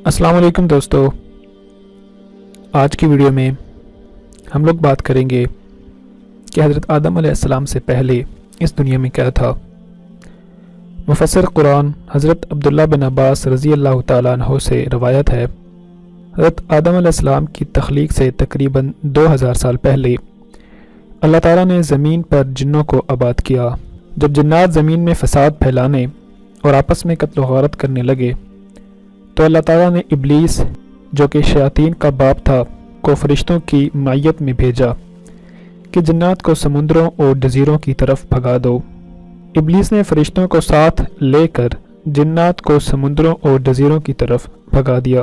السلام علیکم دوستو، آج کی ویڈیو میں ہم لوگ بات کریں گے کہ حضرت آدم علیہ السلام سے پہلے اس دنیا میں کیا تھا۔ مفسر قرآن حضرت عبداللہ بن عباس رضی اللہ تعالیٰ عنہ سے روایت ہے، حضرت آدم علیہ السلام کی تخلیق سے تقریباً 2000 سال پہلے اللہ تعالیٰ نے زمین پر جنوں کو آباد کیا۔ جب جنات زمین میں فساد پھیلانے اور آپس میں قتل و غارت کرنے لگے تو اللہ تعالیٰ نے ابلیس، جو کہ شیاطین کا باپ تھا، کو فرشتوں کی معیت میں بھیجا کہ جنات کو سمندروں اور جزیروں کی طرف بھگا دو۔ ابلیس نے فرشتوں کو ساتھ لے کر جنات کو سمندروں اور جزیروں کی طرف بھگا دیا۔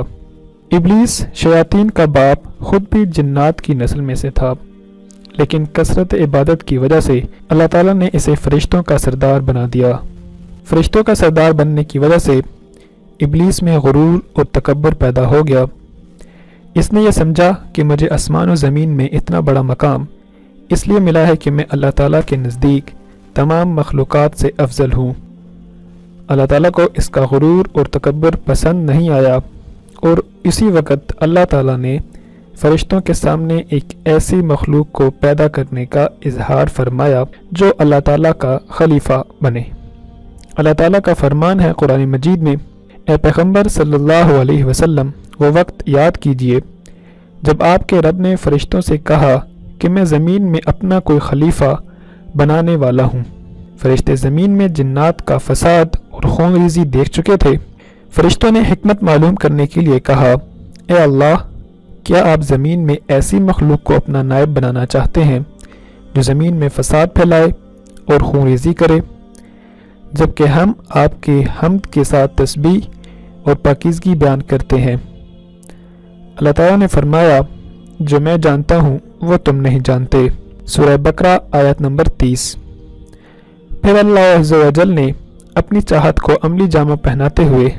ابلیس شیاطین کا باپ خود بھی جنات کی نسل میں سے تھا، لیکن کثرت عبادت کی وجہ سے اللہ تعالیٰ نے اسے فرشتوں کا سردار بنا دیا۔ فرشتوں کا سردار بننے کی وجہ سے ابلیس میں غرور اور تکبر پیدا ہو گیا۔ اس نے یہ سمجھا کہ مجھے آسمان و زمین میں اتنا بڑا مقام اس لیے ملا ہے کہ میں اللہ تعالیٰ کے نزدیک تمام مخلوقات سے افضل ہوں۔ اللہ تعالیٰ کو اس کا غرور اور تکبر پسند نہیں آیا، اور اسی وقت اللہ تعالیٰ نے فرشتوں کے سامنے ایک ایسی مخلوق کو پیدا کرنے کا اظہار فرمایا جو اللہ تعالیٰ کا خلیفہ بنے۔ اللہ تعالیٰ کا فرمان ہے قرآن مجید میں، اے پیغمبر صلی اللہ علیہ وسلم، وہ وقت یاد کیجئے جب آپ کے رب نے فرشتوں سے کہا کہ میں زمین میں اپنا کوئی خلیفہ بنانے والا ہوں۔ فرشتے زمین میں جنات کا فساد اور خون ریزی دیکھ چکے تھے۔ فرشتوں نے حکمت معلوم کرنے کے لیے کہا، اے اللہ، کیا آپ زمین میں ایسی مخلوق کو اپنا نائب بنانا چاہتے ہیں جو زمین میں فساد پھیلائے اور خون ریزی کرے، جبکہ ہم آپ کے حمد کے ساتھ تسبیح اور پاکیزگی بیان کرتے ہیں۔ اللہ تعالیٰ نے فرمایا، جو میں جانتا ہوں وہ تم نہیں جانتے۔ سورہ بقرہ آیت نمبر 30۔ پھر اللہ عز و جل نے اپنی چاہت کو عملی جامہ پہناتے ہوئے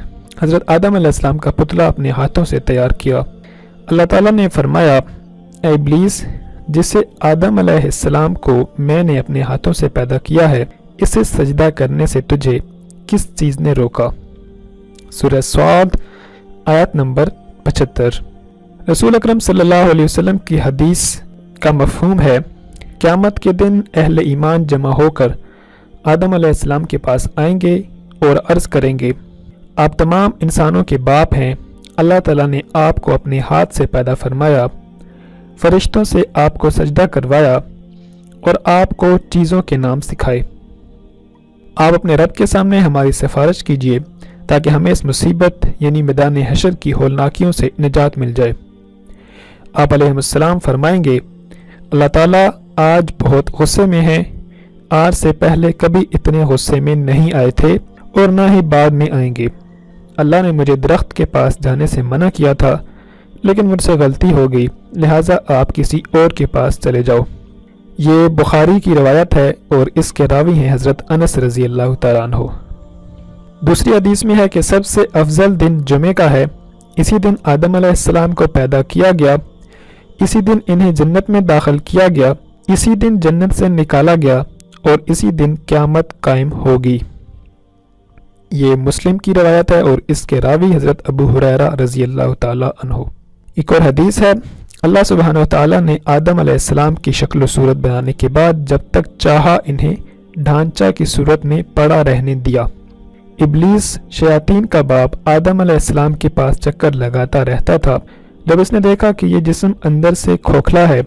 حضرت آدم علیہ السلام کا پتلا اپنے ہاتھوں سے تیار کیا۔ اللہ تعالیٰ نے فرمایا، اے ابلیس، جسے آدم علیہ السلام کو میں نے اپنے ہاتھوں سے پیدا کیا ہے، اسے سجدہ کرنے سے تجھے کس چیز نے روکا؟ سورہ صاد آیت نمبر 75۔ رسول اکرم صلی اللہ علیہ وسلم کی حدیث کا مفہوم ہے، قیامت کے دن اہل ایمان جمع ہو کر آدم علیہ السلام کے پاس آئیں گے اور عرض کریں گے، آپ تمام انسانوں کے باپ ہیں۔ اللہ تعالیٰ نے آپ کو اپنے ہاتھ سے پیدا فرمایا، فرشتوں سے آپ کو سجدہ کروایا اور آپ کو چیزوں کے نام سکھائے۔ آپ اپنے رب کے سامنے ہماری سفارش کیجیے تاکہ ہمیں اس مصیبت یعنی میدان حشر کی ہولناکیوں سے نجات مل جائے۔ آپ علیہ السلام فرمائیں گے، اللہ تعالیٰ آج بہت غصے میں ہیں، آج سے پہلے کبھی اتنے غصے میں نہیں آئے تھے اور نہ ہی بعد میں آئیں گے۔ اللہ نے مجھے درخت کے پاس جانے سے منع کیا تھا، لیکن مجھ سے غلطی ہو گئی، لہٰذا آپ کسی اور کے پاس چلے جاؤ۔ یہ بخاری کی روایت ہے اور اس کے راوی ہیں حضرت انس رضی اللہ تعالیٰ عنہ۔ دوسری حدیث میں ہے کہ سب سے افضل دن جمعے کا ہے، اسی دن آدم علیہ السلام کو پیدا کیا گیا، اسی دن انہیں جنت میں داخل کیا گیا، اسی دن جنت سے نکالا گیا اور اسی دن قیامت قائم ہوگی۔ یہ مسلم کی روایت ہے اور اس کے راوی حضرت ابو ہریرہ رضی اللہ تعالیٰ عنہ۔ ایک اور حدیث ہے، اللہ سبحانہ وتعالیٰ نے آدم علیہ السلام کی شکل و صورت بنانے کے بعد جب تک چاہا انہیں ڈھانچہ کی صورت میں پڑا رہنے دیا۔ ابلیس شیاطین کا باپ آدم علیہ السلام کے پاس چکر لگاتا رہتا تھا۔ جب اس نے دیکھا کہ یہ جسم اندر سے کھوکھلا ہے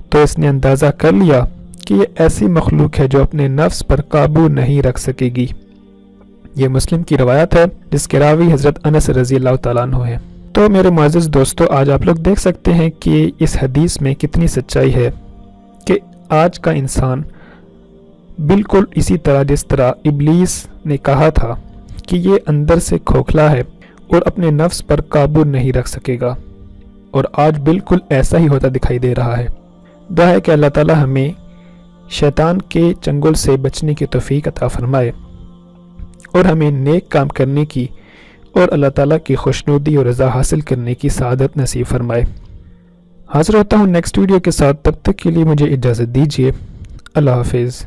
تو اس نے اندازہ کر لیا کہ یہ ایسی مخلوق ہے جو اپنے نفس پر قابو نہیں رکھ سکے گی۔ یہ مسلم کی روایت ہے جس کے راوی حضرت انس رضی اللہ تعالیٰ عنہ ہے۔ تو میرے معزز دوستو، آج آپ لوگ دیکھ سکتے ہیں کہ اس حدیث میں کتنی سچائی ہے کہ آج کا انسان بالکل اسی طرح جس طرح ابلیس نے کہا تھا کہ یہ اندر سے کھوکھلا ہے اور اپنے نفس پر قابو نہیں رکھ سکے گا، اور آج بالکل ایسا ہی ہوتا دکھائی دے رہا ہے۔ دعا ہے کہ اللہ تعالیٰ ہمیں شیطان کے چنگل سے بچنے کی توفیق عطا فرمائے اور ہمیں نیک کام کرنے کی اور اللہ تعالیٰ کی خوشنودی اور رضا حاصل کرنے کی سعادت نصیب فرمائے۔ حاضر ہوتا ہوں نیکسٹ ویڈیو کے ساتھ، تب تک کے لیے مجھے اجازت دیجیے۔ اللہ حافظ۔